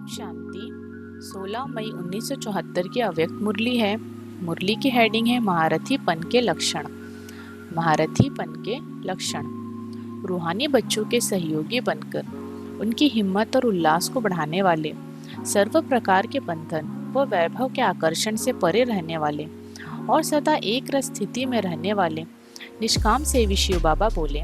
ओम शांति। 16 मई 1974 की अव्यक्त मुरली है। मुरली की हेडिंग है महारथीपन के लक्षण। महारथीपन के लक्षण। रूहानी बच्चों के सहयोगी बनकर उनकी हिम्मत और उल्लास को बढ़ाने वाले, सर्व प्रकार के बंधन व वैभव के आकर्षण से परे रहने वाले और सदा एक रस स्थिति में रहने वाले निष्काम सेवी शिव बाबा बोले,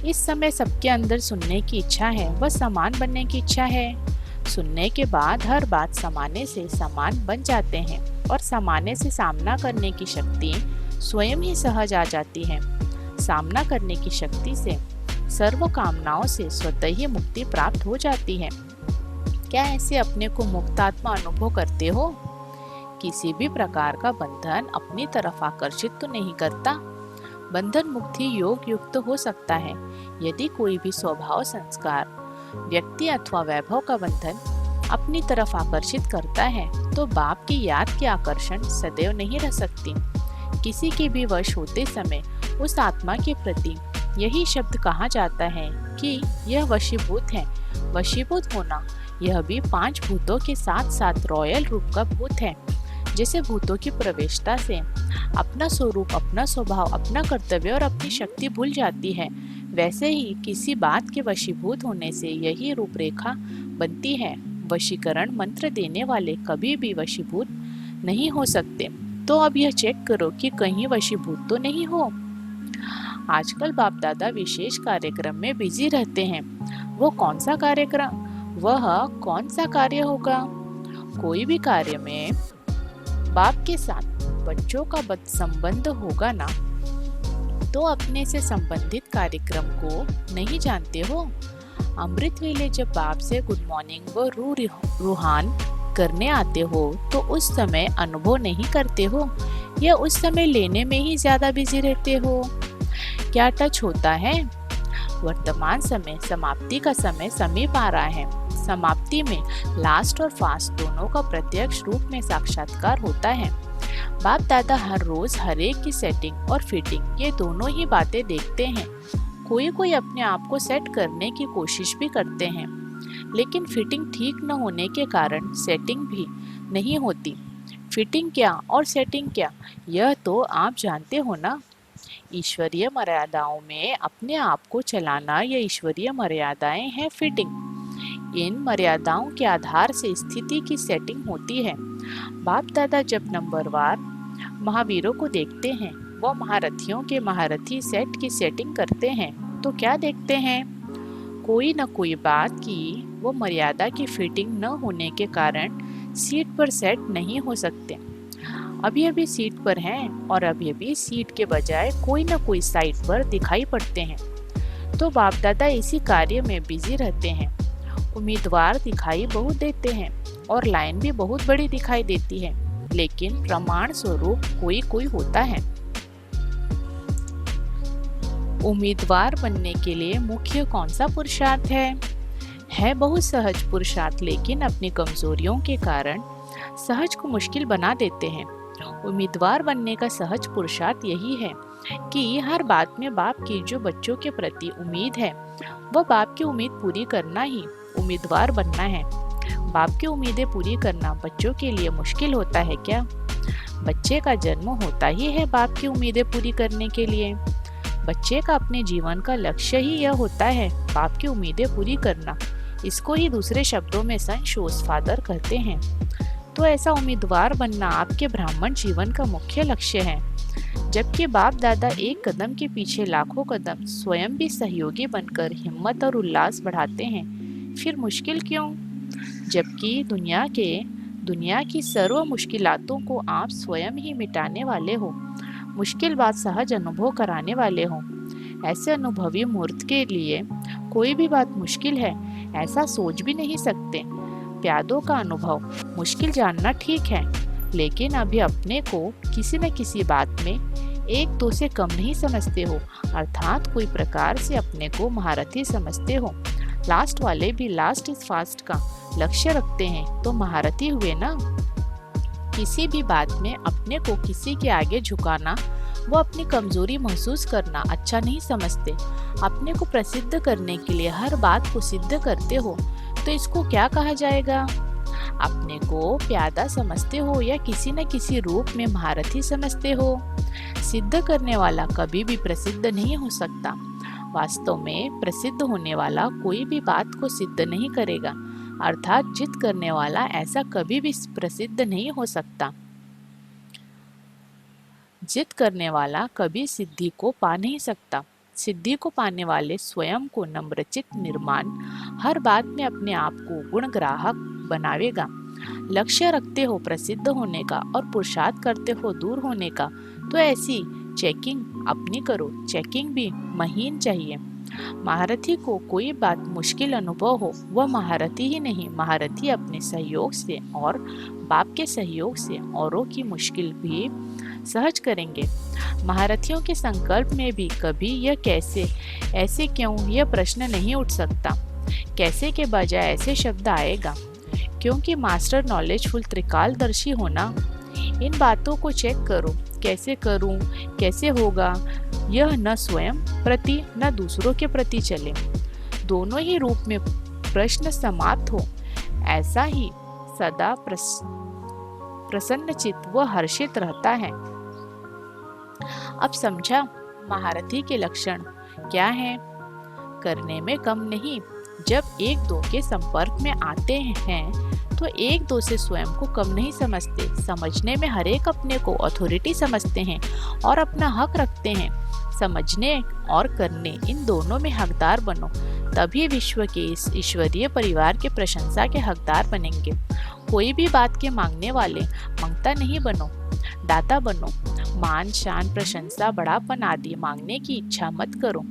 इस समय सबके अंदर सुनने की इच्छा है व समान बनने की इच्छा है। सुनने के बाद हर बात समाने से समान बन जाते हैं और समाने से सामना करने की शक्ति स्वयं ही सहज आ जाती है। सामना करने की शक्ति से सर्व कामनाओं से स्वतः ही मुक्ति प्राप्त हो जाती है। क्या ऐसे अपने को मुक्तात्मा अनुभव करते हो? किसी भी प्रकार का बंधन अपनी तरफ आकर्षित तो नहीं करता। बंधन मुक्ति योग युक्त हो सकता है यदि कोई भी स्वभाव, संस्कार, व्यक्ति अथवा वैभव का बंधन अपनी तरफ आकर्षित करता है तो बाप की याद की आकर्षण सदैव नहीं रह सकती। किसी के भी वश होते समय उस आत्मा के प्रति यही शब्द कहा जाता है कि यह वशीभूत है। वशीभूत होना यह भी 5 भूतों के साथ साथ रॉयल रूप का भूत है। जैसे भूतों की प्रवेशता से अपना स्वरूप, अपना स्वभाव, अपना कर्तव्य और अपनी शक्ति भूल जाती है, वैसे ही किसी बात के वशीभूत होने से यही रूपरेखा बनती है। वशीकरण मंत्र देने वाले कभी भी वशीभूत नहीं हो सकते। तो अब यह चेक करो कि कहीं वशीभूत तो नहीं हो। आजकल बाप दादा विशेष कार्यक्रम में बिजी रहते हैं। वो कौन सा कार्यक्रम? वह कौन सा कार्य होगा? कोई भी कार्य में बाप के साथ बच्चों का संबंध होगा ना, तो अपने से संबंधित कार्यक्रम को नहीं जानते हो। अमृत वेले जब बाप से गुड मॉर्निंग व रूहान करने आते हो तो उस समय अनुभव नहीं करते हो या उस समय लेने में ही ज्यादा बिजी रहते हो? क्या टच होता है? वर्तमान समय समाप्ति का समय समीप आ रहा है। समाप्ति में लास्ट और फास्ट दोनों का प्रत्यक्ष रूप में साक्षात्कार होता है। बाप दादा हर रोज हर एक की सेटिंग और फिटिंग ये दोनों ही बातें देखते हैं। कोई अपने आप को सेट करने की कोशिश भी करते हैं, लेकिन फिटिंग ठीक न होने के कारण सेटिंग भी नहीं होती। फिटिंग क्या और सेटिंग क्या, यह तो आप जानते हो ना। ईश्वरीय मर्यादाओं में अपने आप को चलाना ये ईश्वरीय मर्यादाएं हैं फिटिंग। इन मर्यादाओं के आधार से स्थिति की सेटिंग होती है। बाप दादा जब नंबरवार महावीरों को देखते हैं, वो महारथियों के महारथी सेट की सेटिंग करते हैं, तो क्या देखते हैं? कोई न कोई बात की वो मर्यादा की फिटिंग न होने के कारण सीट पर सेट नहीं हो सकते। अभी अभी सीट पर हैं और अभी अभी सीट के बजाय कोई न कोई साइड पर दिखाई पड़ते हैं। तो बाप दादा इसी कार्य में बिजी रहते हैं। उम्मीदवार दिखाई बहुत देते हैं और लाइन भी बहुत बड़ी दिखाई देती है, लेकिन प्रमाण स्वरूप कोई होता है। उम्मीदवार बनने के लिए मुख्य कौन सा पुरुषार्थ है बहुत सहज पुरुषार्थ, लेकिन अपनी कमजोरियों के कारण सहज को मुश्किल बना देते हैं। उम्मीदवार बनने का सहज पुरुषार्थ यही है कि हर बात में बाप की जो बच्चों के प्रति उम्मीद है वह बाप की उम्मीद पूरी करना ही उम्मीदवार बनना है। बाप की उम्मीदें पूरी करना बच्चों के लिए मुश्किल होता है क्या? बच्चे का जन्म होता ही है बाप की उम्मीदें पूरी करने के लिए। बच्चे का अपने जीवन का लक्ष्य ही यह होता है बाप की उम्मीदें पूरी करना। इसको ही दूसरे शब्दों में सन शोज फादर कहते हैं। तो ऐसा उम्मीदवार बनना आपके ब्राह्मण जीवन का मुख्य लक्ष्य है। जबकि बाप दादा एक कदम के पीछे लाखों कदम स्वयं भी सहयोगी बनकर हिम्मत और उल्लास बढ़ाते हैं, फिर मुश्किल क्यों? जबकि दुनिया की सर्व मुश्किलातों को आप स्वयं ही मिटाने वाले हो, मुश्किल बात सहज अनुभव कराने वाले हो। ऐसे अनुभवी मूर्त के लिए कोई भी बात मुश्किल है ऐसा सोच भी नहीं सकते। प्यादों का अनुभव मुश्किल जानना ठीक है, लेकिन अभी अपने को किसी न किसी बात में 1-2 से कम नहीं समझते हो, अर्थात कोई प्रकार से अपने को महारथी समझते हो। लास्ट वाले भी लास्ट इज फास्ट का लक्ष्य रखते हैं तो महारथी हुए ना। किसी भी बात में अपने को किसी के आगे झुकाना, वो अपनी कमजोरी महसूस करना अच्छा नहीं समझते। अपने को प्रसिद्ध करने के लिए हर बात को सिद्ध करते हो तो इसको क्या कहा जाएगा? अपने को प्यादा समझते हो या किसी न किसी रूप में महारथी समझते हो? सिद्ध करने वाला कभी भी प्रसिद्ध नहीं हो सकता। वास्तव में प्रसिद्ध होने वाला कोई भी बात को सिद्ध नहीं करेगा, अर्थात जिद करने वाला ऐसा कभी भी प्रसिद्ध नहीं हो सकता। जिद करने वाला कभी सिद्धि को पा नहीं सकता। सिद्धि को पाने वाले स्वयं को नम्रचित निर्माण हर बात में अपने आप को गुणग्राहक बनावेगा। लक्ष्य रखते हो प्रसिद्ध होने का और पुरुषार्थ करते हो दूर होने का, तो ऐसी चेकिंग अपनी करो। चेकिंग भी महीन चाहिए। महारथी को कोई बात मुश्किल अनुभव हो, वह महारथी ही नहीं, महारथी अपने सहयोग से और बाप के सहयोग से औरों की मुश्किल भी सहज करेंगे। महारथियों के संकल्प में भी कभी यह कैसे, ऐसे क्यों, यह प्रश्न नहीं उठ सकता। कैसे के बजाय ऐसे शब्द आएगा, क्योंकि मास्टर नॉलेजफुल त्रिकालदर्शी होना। इन बातों को चेक करो। कैसे करूं, कैसे होगा, यह न स्वयं प्रति न दूसरों के प्रति चले। दोनों ही रूप में प्रश्न समाप्त हो, ऐसा ही सदा प्रसन्नचित व हर्षित रहता है। अब समझा महारथी के लक्षण क्या हैं? करने में कम नहीं। जब एक दो के संपर्क में आते हैं तो एक दो से स्वयं को कम नहीं समझते। समझने में हर एक अपने को अथॉरिटी समझते हैं और अपना हक रखते हैं। समझने और करने, इन दोनों में हकदार बनो, तभी विश्व के इस ईश्वरीय परिवार के प्रशंसा के हकदार बनेंगे। कोई भी बात के मांगने वाले मांगता नहीं बनो, दाता बनो। मान शान, प्रशंसा, बड़ापन आदि मांगने की इच्छा मत करो।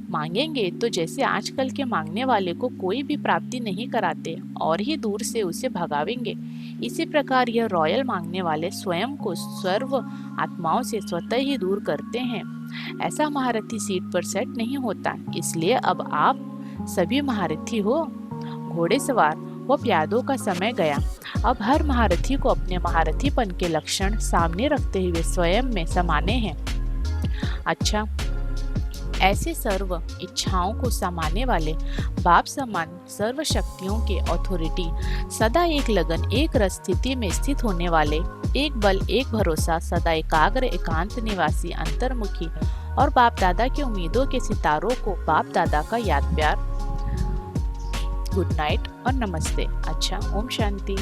मांगेंगे तो जैसे आजकल के मांगने वाले को कोई भी प्राप्ति नहीं कराते और ही दूर से उसे भगावेंगे, इसी प्रकार यह रॉयल मांगने वाले स्वयं को सर्व आत्माओं से स्वतः ही दूर करते हैं। ऐसा महारथी सीट पर सेट नहीं होता। इसलिए अब आप सभी महारथी हो। घोड़े सवार व प्यादों का समय गया। अब हर महारथी को अपने महारथीपन के लक्षण सामने रखते हुए स्वयं में समाने हैं। अच्छा, ऐसे सर्व इच्छाओं को समाने वाले बाप समान सर्व शक्तियों के अथॉरिटी, सदा एक लगन एक रस स्थिति में स्थित होने वाले, एक बल एक भरोसा, सदा एकाग्र एकांत निवासी अंतर्मुखी और बाप दादा की उम्मीदों के सितारों को बाप दादा का याद प्यार, गुड नाइट और नमस्ते। अच्छा, ओम शांति।